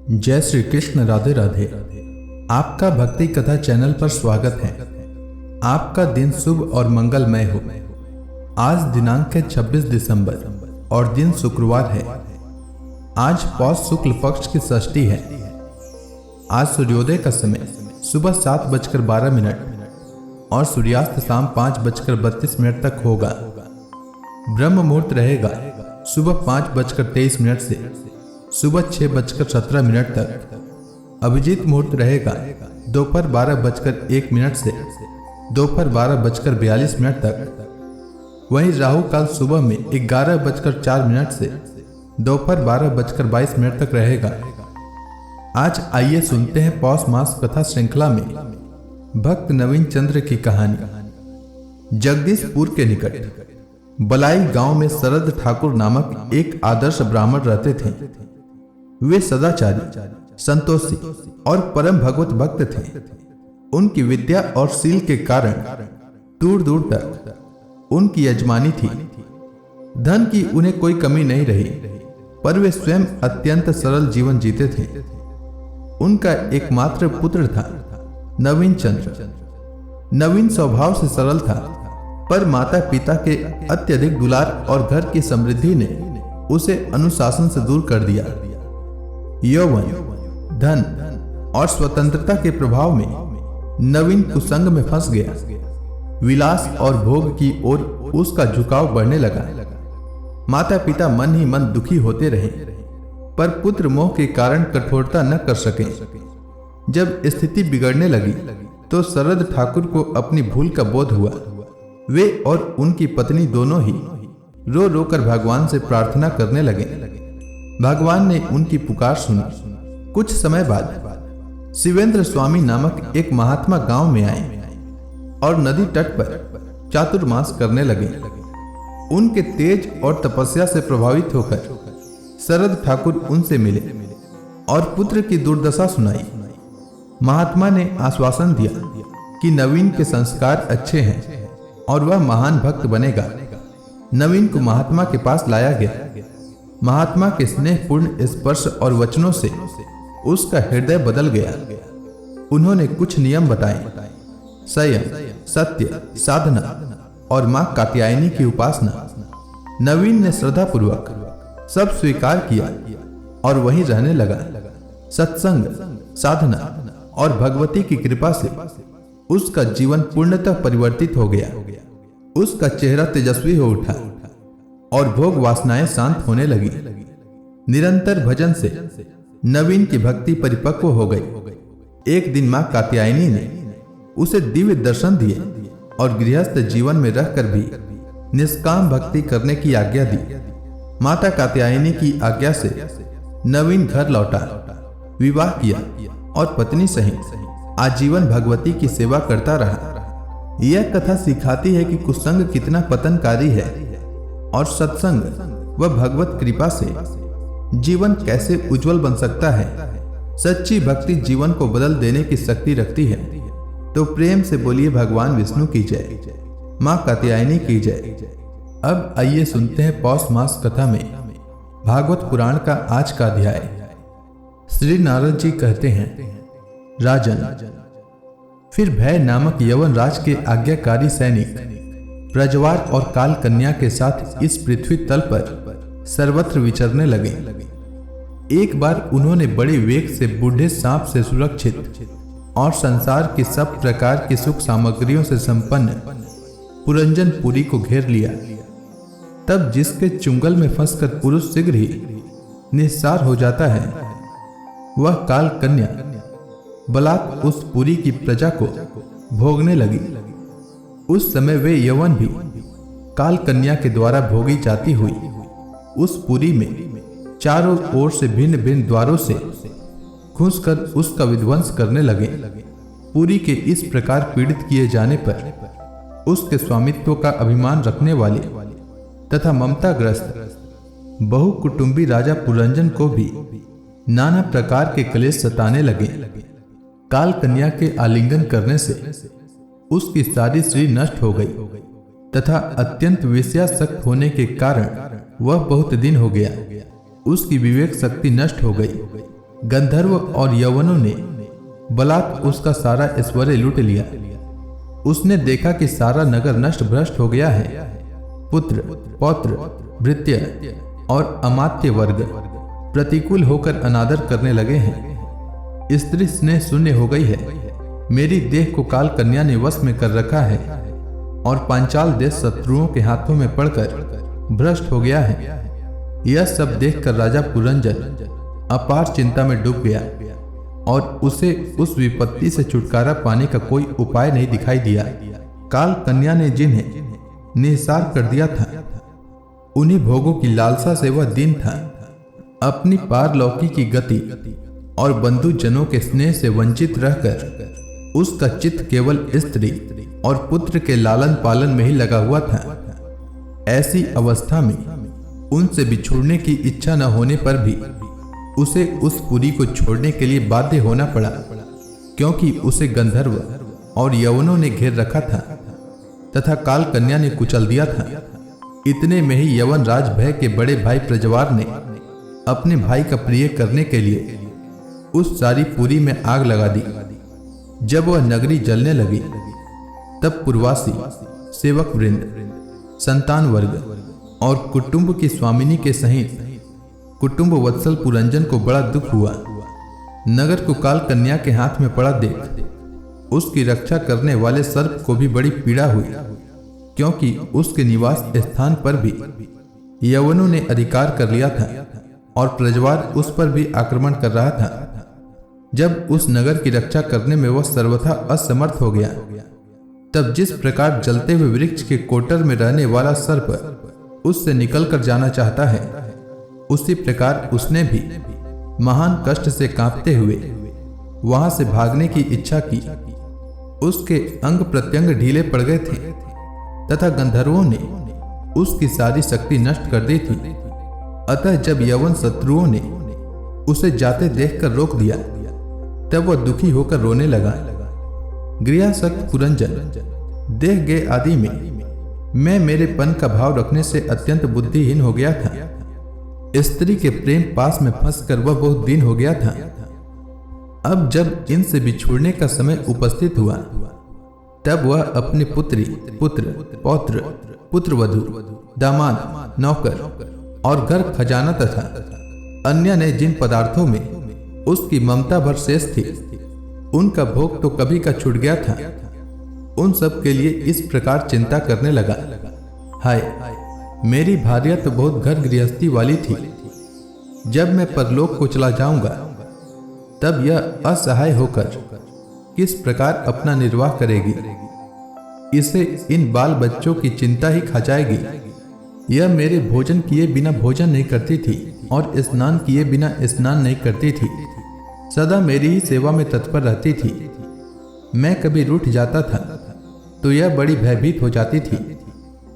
जय श्री कृष्ण। राधे राधे। आपका भक्ति कथा चैनल पर स्वागत है। आपका दिन शुभ और मंगलमय हो। आज दिनांक है 26 दिसंबर और दिन शुक्रवार है। आज पौष शुक्ल पक्ष की षष्ठी है। आज सूर्योदय का समय सुबह 7:12 और सूर्यास्त शाम 5:32 तक होगा। ब्रह्म मुहूर्त रहेगा सुबह 5:23 से सुबह 6:17 तक। अभिजीत मुहूर्त रहेगा दोपहर 12:01 से दोपहर 12:42 तक। वहीं राहु काल सुबह में 11:04 से दोपहर 12:22 तक रहेगा। आज आइए सुनते हैं पौष मास कथा श्रृंखला में भक्त नवीन चंद्र की कहानी। जगदीशपुर के निकट बलाई गांव में शरद ठाकुर नामक एक आदर्श ब्राह्मण रहते थे। वे सदाचारी, संतोषी और परम भगवत भक्त थे। उनकी विद्या और शील के कारण दूर दूर तक उनकी यजमानी थी। धन की उन्हें कोई कमी नहीं रही, पर वे स्वयं अत्यंत सरल जीवन जीते थे। उनका एकमात्र पुत्र था नवीन चंद्र। नवीन स्वभाव से सरल था, पर माता पिता के अत्यधिक दुलार और घर की समृद्धि ने उसे अनुशासन से दूर कर दिया। यौवन, धन और स्वतंत्रता के प्रभाव में नवीन कुसंग में फंस गया। विलास और भोग की ओर उसका झुकाव बढ़ने लगा। माता पिता मन ही मन दुखी होते रहे, पर पुत्र मोह के कारण कठोरता न कर सके। जब स्थिति बिगड़ने लगी तो शरद ठाकुर को अपनी भूल का बोध हुआ। वे और उनकी पत्नी दोनों ही रो रो कर भगवान से प्रार्थना करने लगे। भगवान ने उनकी पुकार सुनी। कुछ समय बाद शिवेंद्र स्वामी नामक एक महात्मा गांव में आए और नदी तट पर चातुर्मास करने लगे। उनके तेज और तपस्या से प्रभावित होकर शरद ठाकुर उनसे मिले और पुत्र की दुर्दशा सुनाई। महात्मा ने आश्वासन दिया कि नवीन के संस्कार अच्छे हैं और वह महान भक्त बनेगा। नवीन को महात्मा के पास लाया गया। महात्मा के स्नेहपूर्ण स्पर्श और वचनों से उसका हृदय बदल गया। उन्होंने कुछ नियम बताए: संयम, सत्य, साधना और मां कात्यायनी की उपासना। नवीन ने श्रद्धापूर्वक सब स्वीकार किया और वहीं रहने लगा। सत्संग, साधना और भगवती की कृपा से उसका जीवन पूर्णतः परिवर्तित हो गया। उसका चेहरा तेजस्वी हो उठा और भोग वासनाएं शांत होने लगी। निरंतर भजन से नवीन की भक्ति परिपक्व हो गई। एक दिन मां कात्यायनी ने उसे दिव्य दर्शन दिए और गृहस्थ जीवन में रहकर भी निष्काम भक्ति करने की आज्ञा दी। माता कात्यायनी की आज्ञा से नवीन घर लौटा, विवाह किया और पत्नी सहित आजीवन भगवती की सेवा करता रहा। यह कथा सिखाती है कि कुसंग कितना पतनकारी है और सत्संग व भगवत कृपा से जीवन कैसे उज्जवल बन सकता है। सच्ची भक्ति जीवन को बदल देने की शक्ति रखती है। तो प्रेम से बोलिए भगवान विष्णु की जय, मां कात्यायनी की जय। अब आइए सुनते हैं पौष मास कथा में भागवत पुराण का आज का अध्याय। श्री नारद जी कहते हैं, राजन, फिर भय नामक यवन राज के आज्ञाकारी सैनिक प्रज्वार और काल कन्या के साथ इस पृथ्वी तल पर सर्वत्र विचरने लगे। एक बार उन्होंने बड़े वेग से बूढ़े सांप से सुरक्षित और संसार की सब प्रकार की सुख सामग्रियों से संपन्न पुरंजनपुरी को घेर लिया। तब जिसके चुंगल में फंसकर पुरुष शीघ्र ही निस्सार हो जाता है, वह काल कन्या बलात् उस पुरी की प्रजा को भोगने लगी। उस समय वे यवन भी काल कन्या के द्वारा भोगी जाती हुई उस पुरी में चारों ओर से भिन्न भिन्न द्वारों से घुसकर उसका विध्वंस करने लगे। पुरी के इस प्रकार पीड़ित किए जाने पर उसके स्वामित्व का अभिमान रखने वाले तथा ममताग्रस्त बहुकुटुंबी राजा पुरंजन को भी नाना प्रकार के क्लेश सताने लगे। काल कन्या के आलिंगन करने से उसकी सारी श्री नष्ट हो गई तथा अत्यंत वेश्यासक्त होने के कारण वह बहुत दिन हो गया। उसकी विवेक शक्ति नष्ट हो गई। गंधर्व और यवनों ने बलात् उसका सारा ऐश्वर्य लूट लिया। उसने देखा कि सारा नगर नष्ट भ्रष्ट हो गया है। पुत्र, पौत्र, भृत्य और अमात्य वर्ग प्रतिकूल होकर अनादर करने लगे हैं। स्त्री स्नेह शून्य हो गई है। मेरी देह को काल कन्या ने वश में कर रखा है और पांचाल देश शत्रुओं के हाथों में पड़कर भ्रष्ट हो गया है। यह सब देखकर राजा पुरंजन अपार चिंता में डूब गया और उसे उस विपत्ति से छुटकारा पाने का कोई उपाय नहीं दिखाई दिया। काल कन्या ने जिन्हें निहिसार कर दिया था, उन्हीं भोगों की लालसा से वह दीन था। अपनी पारलौकी की गति और बंधुजनों के स्नेह से वंचित रहकर उसका चित्त केवल स्त्री और पुत्र के लालन पालन में ही लगा हुआ था। ऐसी अवस्था में उनसे बिछुड़ने की इच्छा न होने पर भी उसे उस पुरी को छोड़ने के लिए बाध्य होना पड़ा, क्योंकि उसे गंधर्व और यवनों ने घेर रखा था तथा काल कन्या ने कुचल दिया था। इतने में ही यवन राज भय के बड़े भाई प्रजवार ने अपने भाई का प्रिय करने के लिए उस सारी पुरी में आग लगा दी। जब वह नगरी जलने लगी तब पुरवासी, सेवक वृंद, संतान वर्ग और कुटुंब की स्वामिनी के सहित कुटुंब वत्सल पुरंजन को बड़ा दुख हुआ। नगर को काल कन्या के हाथ में पड़ा देख उसकी रक्षा करने वाले सर्प को भी बड़ी पीड़ा हुई, क्योंकि उसके निवास स्थान पर भी यवनों ने अधिकार कर लिया था और प्रजवार उस पर भी आक्रमण कर रहा था। जब उस नगर की रक्षा करने में वह सर्वथा असमर्थ हो गया, तब जिस प्रकार जलते हुए वृक्ष के कोटर में रहने वाला सर्प उससे निकलकर जाना चाहता है, उसी प्रकार उसने भी महान कष्ट से कांपते हुए वहां से भागने की इच्छा की। उसके अंग प्रत्यंग ढीले पड़ गए थे तथा गंधर्वों ने उसकी सारी शक्ति नष्ट कर दी थी। अतः जब यवन शत्रुओं ने उसे जाते देखकर रोक दिया, तब वह दुखी होकर रोने लगा। गृहसक्त पुरंजन, देह गे आदि में मैं मेरे पन का भाव रखने से अत्यंत बुद्धिहीन हो गया था। स्त्री के प्रेम पास में फंसकर वह बहुत दीन हो गया था। अब जब इनसे बिछुड़ने का समय उपस्थित हुआ, तब वह अपने पुत्री, पुत्र, पौत्र, पुत्रवधू, दामाद, नौकर और घर खजाना तथा अन्य ने जिन पदार्थों में उसकी ममता भर शेष थी, उनका भोग तो कभी का छूट गया था। उन सब के लिए इस प्रकार चिंता करने लगा, हाय, मेरी भार्या तो बहुत घर गृहस्थी वाली थी। जब मैं परलोक को चला जाऊंगा, तब यह असहाय होकर किस प्रकार अपना निर्वाह करेगी। इसे इन बाल बच्चों की चिंता ही खा जाएगी। यह मेरे भोजन किए बिना भोजन नहीं करती थी और स्नान किए बिना स्नान नहीं करती थी। सदा मेरी ही सेवा में तत्पर रहती थी। मैं कभी रूठ जाता था तो यह बड़ी भयभीत हो जाती थी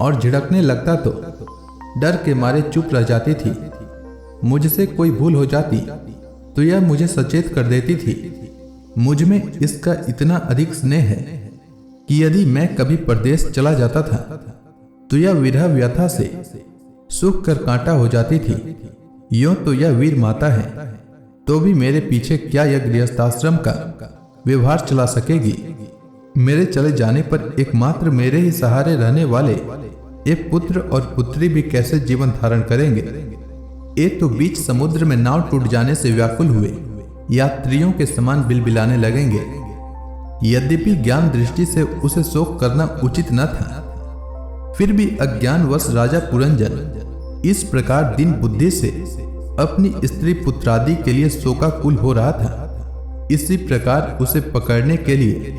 और झिड़कने लगता तो डर के मारे चुप रह जाती थी। मुझसे कोई भूल हो जाती तो यह मुझे सचेत कर देती थी। मुझ में इसका इतना अधिक स्नेह है कि यदि मैं कभी परदेश चला जाता था तो यह विरह व्यथा से सूख कर कांटा हो जाती थी। यूं तो यह वीर माता है, तो भी मेरे पीछे क्या यह गृहस्थाश्रम का व्यवहार चला सकेगी। मेरे चले जाने पर एकमात्र मेरे ही सहारे रहने वाले एक पुत्र और पुत्री भी कैसे जीवन धारण करेंगे। ये तो बीच समुद्र में नाव टूट जाने से व्याकुल हुए यात्रियों के समान बिलबिलाने लगेंगे। यद्यपि ज्ञान दृष्टि से उसे शोक करना उचित न था, फिर भी अज्ञानवश राजा पुरंजन इस प्रकार दिन बुद्धि से अपनी स्त्री पुत्रादि के लिए शोकाकुल हो रहा था। इसी प्रकार उसे पकड़ने के लिए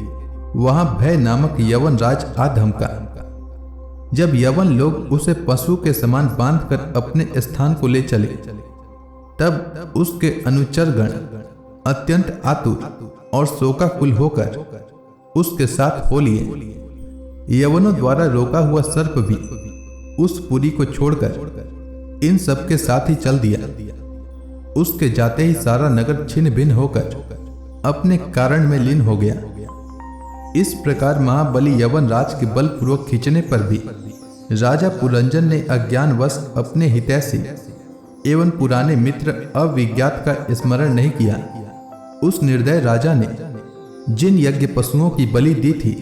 वहां भय नामक यवन राज आ धमका। जब यवन लोग उसे पशु के समान बांधकर अपने स्थान को ले चले, तब उसके अनुचरगण अत्यंत आतुर और शोकाकुल होकर उसके साथ हो लिए। यवनों द्वारा रोका हुआ सर्प भी उस पुरी को छोड़कर इन सब के साथ ही चल दिया। उसके जाते ही सारा नगर छिन्न भिन्न होकर अपने कारण में लीन हो गया। इस प्रकार महाबली यवन राज के बलपूर्वक खींचने पर भी राजा पुरंजन ने अज्ञानवश अपने हितैषी एवं पुराने मित्र अविज्ञात का स्मरण नहीं किया। उस निर्दय राजा ने जिन यज्ञ पशुओं की बलि दी थी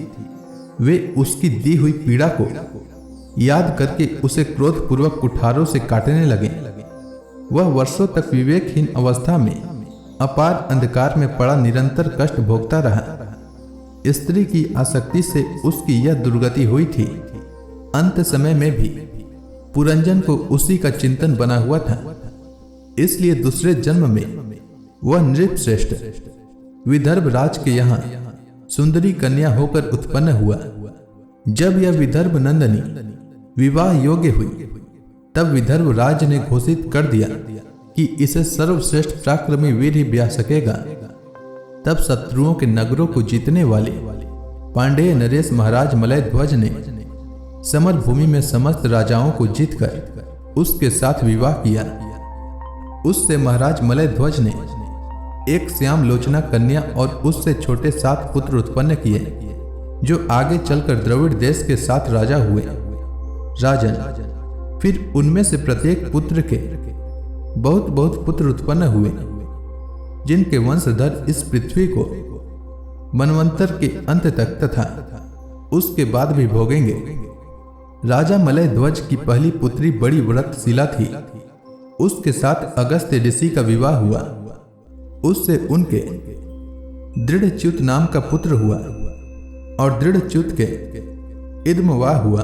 वे उसकी दी हुई पीड़ा को याद करके उसे क्रोधपूर्वक कुठारों से काटने लगे। वह वर्षों तक विवेकहीन अवस्था में अपार अंधकार में पड़ा निरंतर कष्ट भोगता रहा। स्त्री की आसक्ति से उसकी यह दुर्गति हुई थी। अंत समय में भी पुरंजन को उसी का चिंतन बना हुआ था। इसलिए दूसरे जन्म में वह नृपश्रेष्ठ विदर्भ राज के यहाँ सुंदरी कन्या होकर उत्पन्न हुआ। जब यह विदर्भ नंदनी विवाह योग्य हुई तब विदर्भ राज ने घोषित कर दिया कि इसे सर्वश्रेष्ठ पराक्रमी वीर ही ब्याह सकेगा। तब शत्रुओं के नगरों को जीतने वाले पांडेय नरेश महाराज मलय ध्वज ने समर भूमि में समस्त राजाओं को जीतकर उसके साथ विवाह किया। उससे महाराज मलय ध्वज ने एक श्याम लोचना कन्या और उससे छोटे 7 पुत्र उत्पन्न किए जो आगे चलकर द्रविड़ देश के 7 राजा हुए। राजन फिर उनमें से प्रत्येक पुत्र के बहुत बहुत पुत्र उत्पन्न हुए जिनके वंशधर इस पृथ्वी को मनवंतर के अंत तक तथा उसके बाद भी भोगेंगे। राजा मलय ध्वज की पहली पुत्री बड़ी व्रतशिला थी। उसके साथ अगस्त्य ऋषि का विवाह हुआ। उससे उनके दृढ़च्युत नाम का पुत्र हुआ और दृढ़च्युत के इदमवाह हुआ।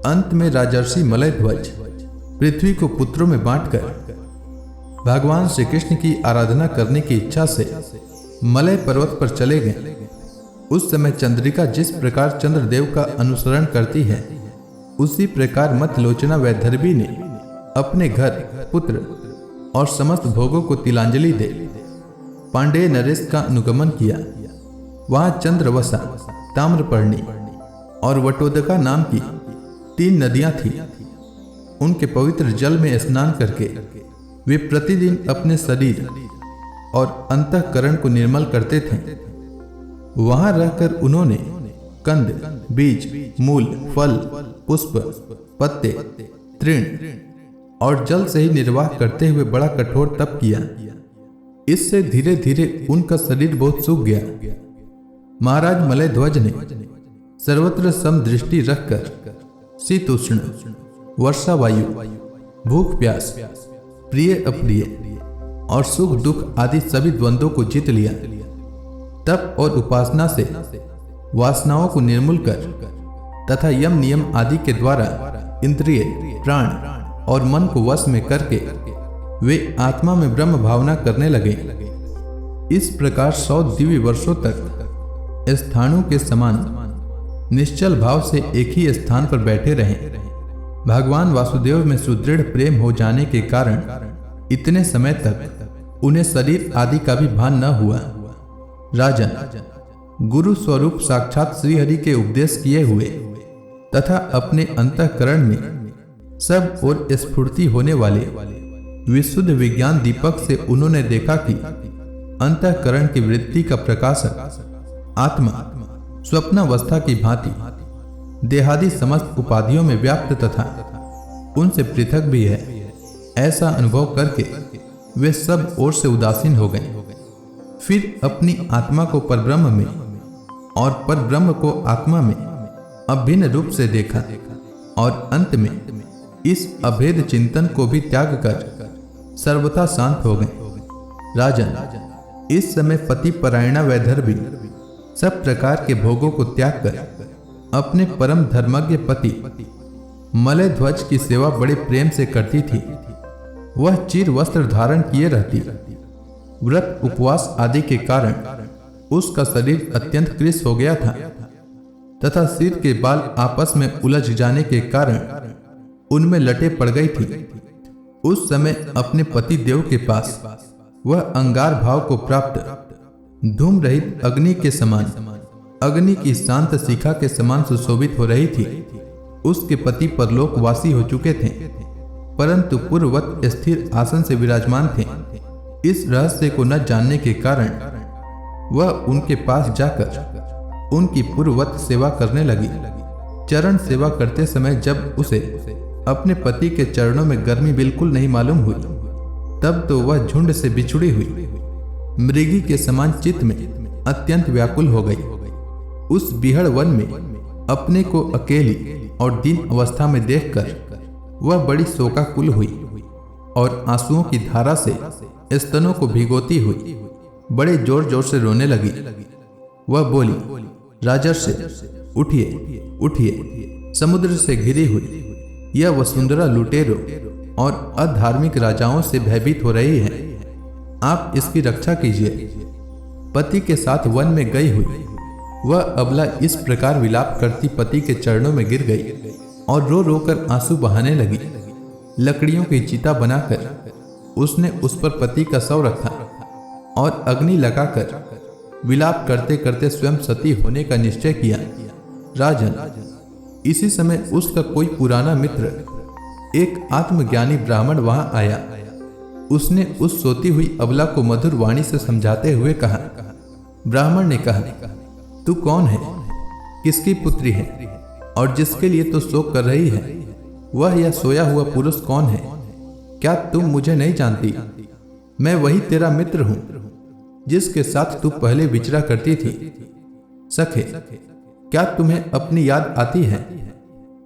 अंत में राजर्षि मलय ध्वज पृथ्वी को पुत्रों में बांटकर भगवान श्री कृष्ण की आराधना करने की इच्छा से मलय पर्वत पर चले गए। उस समय चंद्रिका जिस प्रकार चंद्रदेव का अनुसरण करती है उसी प्रकार मतलोचना वैदर्भी ने अपने घर, पुत्र और समस्त भोगों को तिलांजलि दे पांडेय नरेश का अनुगमन किया। वहां चंद्रवसा, ताम्रपर्णी और वटोदका नाम की 3 नदियां थीं। उनके पवित्र जल में स्नान करके वे प्रतिदिन अपने शरीर और अंतःकरण को निर्मल करते थे। वहां रहकर उन्होंने कंद, बीज, मूल, फल, पुष्प, पत्ते, तृण और जल से ही निर्वाह करते हुए बड़ा कठोर तप किया। इससे धीरे धीरे उनका शरीर बहुत सूख गया। महाराज मलय ध्वज ने सर्वत्र समदृष्टि रखकर शीतोष्ण, वर्षा वायु, भूख प्यास, प्रिय अप्रिय और सुख दुख आदि सभी द्वंद्वों को जीत लिया। तप और उपासना से वासनाओं को निर्मूल कर तथा यम नियम आदि के द्वारा इंद्रिय, प्राण और मन को वश में करके वे आत्मा में ब्रह्म भावना करने लगे। इस प्रकार 100 दिव्य वर्षों तक स्थानों के समान निश्चल भाव से एक ही स्थान पर बैठे रहे। भगवान वासुदेव में सुदृढ़ प्रेम हो जाने के कारण इतने समय तक उन्हें शरीर आदि का भी भान न हुआ। राजन, गुरु स्वरूप साक्षात श्रीहरि के उपदेश किए हुए तथा अपने अंतःकरण में सब और स्फूर्ति होने वाले विशुद्ध विज्ञान दीपक से उन्होंने देखा कि अंतःकरण की वृत्ति का प्रकाशक आत्मा स्वप्नावस्था की भांति देहादि समस्त उपाधियों में व्याप्त तथा उनसे पृथक भी है। ऐसा अनुभव करके वे सब ओर से उदासीन हो गए। फिर अपनी आत्मा को परब्रह्म में और परब्रह्म को आत्मा में अभिन्न रूप से देखा और अंत में इस अभेद चिंतन को भी त्याग कर सर्वथा शांत हो गए। राजन, इस समय पति परायणा वैदर्भी सब प्रकार के भोगों को त्याग कर अपने परम धर्मज्ञ पति मलय ध्वज की सेवा बड़े प्रेम से करती थी। वह चीर वस्त्र धारण किए रहती। व्रत उपवास आदि के कारण उसका शरीर अत्यंत कृश हो गया था तथा सिर के बाल आपस में उलझ जाने के कारण उनमें लटे पड़ गई थी। उस समय अपने पति देव के पास वह अंगार भाव को प्राप्त धूम रहित अग्नि के समान, अग्नि की शांत शिखा के समान सुशोभित हो रही थी। उसके पति परलोकवासी हो चुके थे परंतु पूर्ववत स्थिर आसन से विराजमान थे। इस रहस्य को न जानने के कारण वह उनके पास जाकर उनकी पूर्ववत सेवा करने लगी। चरण सेवा करते समय जब उसे अपने पति के चरणों में गर्मी बिल्कुल नहीं मालूम हुई, तब तो वह झुंड से बिछुड़ी हुई मृगी के समान चित्त में अत्यंत व्याकुल हो गई। उस बिहड़ वन में अपने को अकेली और दीन अवस्था में देखकर वह बड़ी शोकाकुल हुई और आंसुओं की धारा से स्तनों को भिगोती हुई बड़े जोर जोर से रोने लगी। वह बोली, राजर्षि, उठिए उठिए, समुद्र से घिरी हुई यह वसुंधरा लुटेरों और अधार्मिक राजाओं से भयभीत हो रही है। आप इसकी रक्षा कीजिए। पति के साथ वन में गई हुई वह अबला इस प्रकार विलाप करती पति के चरणों में गिर गई और रो रो कर आंसू बहाने लगी। लकड़ियों की चिता बनाकर उसने उस पर पति का शव रखा और अग्नि लगाकर विलाप करते करते स्वयं सती होने का निश्चय किया। राजन, इसी समय उसका कोई पुराना मित्र, एक आत्मज्ञानी ब्राह्मण वहां आया। उसने उस सोती हुई अबला को मधुर वाणी से समझाते हुए कहा। ब्राह्मण ने कहा, तू कौन है, किसकी पुत्री है और जिसके लिए तो शोक कर रही है, वह यह सोया हुआ पुरुष कौन है? क्या तुम मुझे नहीं जानती? मैं वही तेरा मित्र हूं जिसके साथ तू पहले विचरा करती थी। सखे, क्या तुम्हें अपनी याद आती है?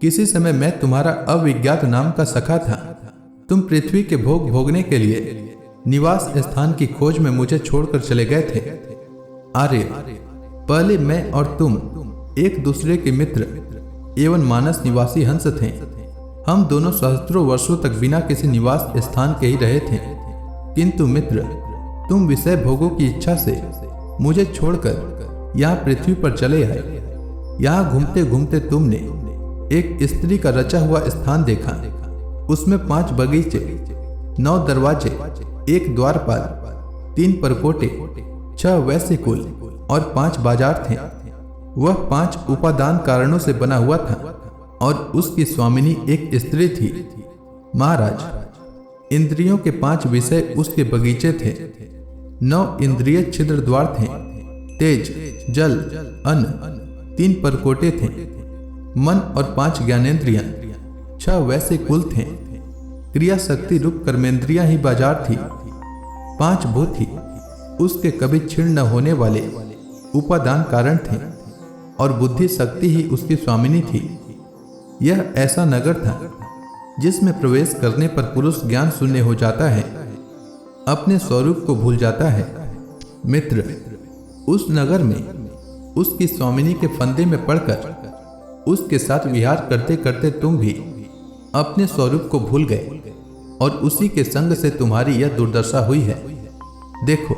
किसी समय मैं तुम्हारा अविज्ञात नाम का सखा था। तुम पृथ्वी के भोग भोगने के लिए निवास स्थान की खोज में मुझे छोड़कर चले गए थे। आर्य, पहले मैं और तुम एक दूसरे के मित्र एवं मानस निवासी हंस थे। हम दोनों सहस्त्रों वर्षों तक बिना किसी निवास स्थान के ही रहे थे, किंतु मित्र, तुम विषय भोगों की इच्छा से मुझे छोड़कर यहाँ पृथ्वी पर चले आए। यहाँ घूमते घूमते तुमने एक स्त्री का रचा हुआ स्थान देखा। उसमें 5 बगीचे, 9 दरवाजे, 1 द्वारपाल, 3 परकोटे, 6 वैश्य कुल और 5 बाजार थे। वह 5 उपादान कारणों से बना हुआ था और उसकी स्वामिनी एक स्त्री थी। महाराज, इंद्रियों के 5 विषय उसके बगीचे थे। 9 इंद्रिय छिद्र द्वार थे। तेज, जल, अन्न, 3 परकोटे थे। मन और 5 ज्ञानेंद्रियां, 6 वैसे कुल थे। क्रिया शक्ति रूप कर्मेंद्रियां ही बाजार थी। 5 भूत ही उसके कभी क्षीण न होने वाले उपादान कारण थे और बुद्धि शक्ति ही उसकी स्वामिनी थी। यह ऐसा नगर था जिसमें प्रवेश करने पर पुरुष ज्ञान शून्य हो जाता है, अपने स्वरूप को भूल जाता है। मित्र, उस नगर में उसकी स्वामिनी के फंदे में पड़कर उसके साथ विहार करते करते तुम भी अपने स्वरूप को भूल गए और उसी के संग से तुम्हारी यह दुर्दशा हुई है। देखो,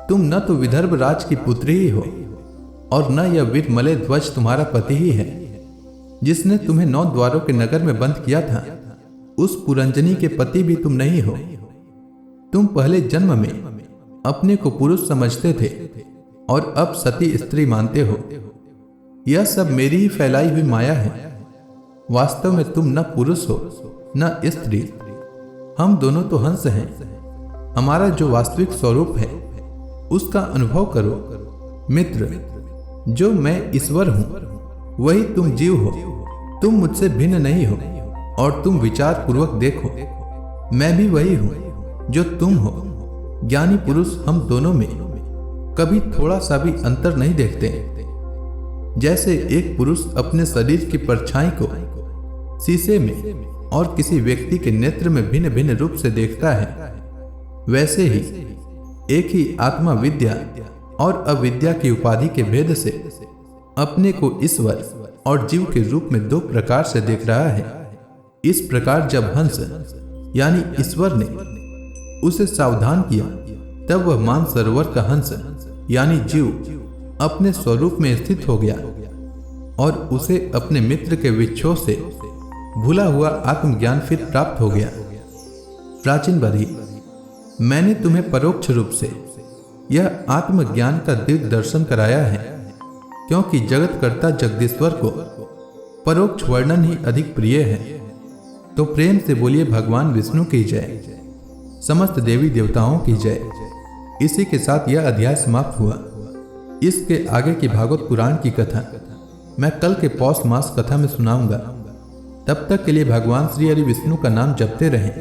तुम न तो विदर्भ राज की पुत्री ही हो और न यह वीर मलय ध्वज तुम्हारा पति ही है जिसने तुम्हें 9 द्वारों के नगर में बंद किया था। उस पुरंजनी के पति भी तुम नहीं हो। तुम पहले जन्म में अपने को पुरुष समझते थे और अब सती स्त्री मानते हो। यह सब मेरी ही फैलाई हुई माया है। वास्तव में तुम न पुरुष हो न स्त्री, हम दोनों तो हंस हैं। हमारा जो वास्तविक स्वरूप है उसका अनुभव करो। मित्र, जो मैं ईश्वर हूं वही तुम जीव हो। तुम मुझसे भिन्न नहीं हो और तुम विचार पूर्वक देखो, मैं भी वही हूं जो तुम हो। ज्ञानी पुरुष हम दोनों में कभी थोड़ा सा भी अंतर नहीं देखते। जैसे एक पुरुष अपने शरीर की परछाई को शीशे में और किसी व्यक्ति के नेत्र में भिन्न भिन्न रूप से देखता है, वैसे ही एक ही आत्मा विद्या और अविद्या की उपाधि के भेद से अपने को ईश्वर और जीव के रूप में 2 प्रकार से देख रहा है। इस प्रकार जब हंस यानी ईश्वर ने उसे सावधान किया, तब वह मानसरोवर का हंस यानी जीव अपने स्वरूप में स्थित हो गया और उसे अपने मित्र के विच्छोह से भूला हुआ आत्मज्ञान फिर प्राप्त हो गया। प्राचीन बधी, मैंने तुम्हें परोक्ष रूप से यह आत्मज्ञान का दिव्य दर्शन कराया है, क्योंकि जगतकर्ता जगदीश्वर को परोक्ष वर्णन ही अधिक प्रिय है। तो प्रेम से बोलिए भगवान विष्णु की जय, समस्त देवी देवताओं की जय। इसी के साथ यह अध्याय समाप्त हुआ। इसके आगे की भागवत पुराण की कथा मैं कल के पौष मास कथा में सुनाऊंगा। तब तक के लिए भगवान श्री हरि विष्णु का नाम जपते रहें।